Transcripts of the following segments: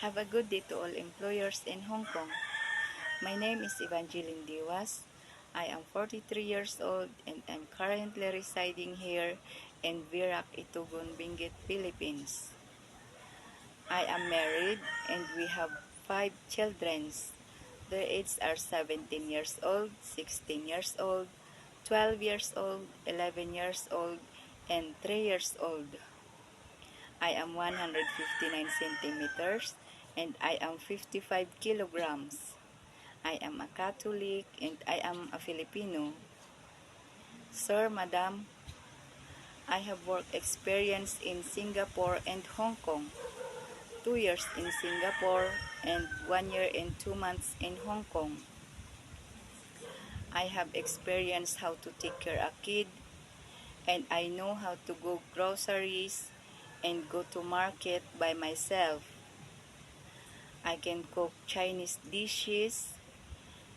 Have a good day to all employers in Hong Kong. My name is Evangeline Diwas. I am 43 years old and I'm currently residing here in Virac, Itugon, Benguet, Philippines. I am married and we have 5 children. Their ages are 17 years old, 16 years old, 12 years old, 11 years old, and 3 years old. I am 159 centimeters and I am 55 kilograms. I am a Catholic and I am a Filipino. Sir, Madam, I have work experience in Singapore and Hong Kong. 2 years in Singapore and 1 year and 2 months in Hong Kong. I have experienced how to take care of a kid and I know how to go groceries and go to market by myself. I can cook Chinese dishes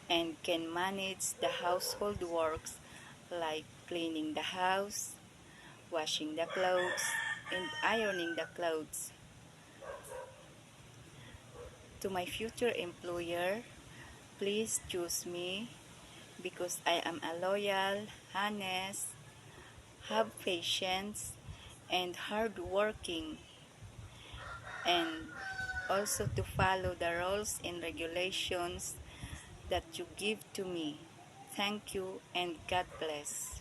and can manage the household works like cleaning the house, washing the clothes, and ironing the clothes. To my future employer, please choose me because I am a loyal, honest, have patience, and hardworking, and also to follow the rules and regulations that you give to me. Thank you and God bless.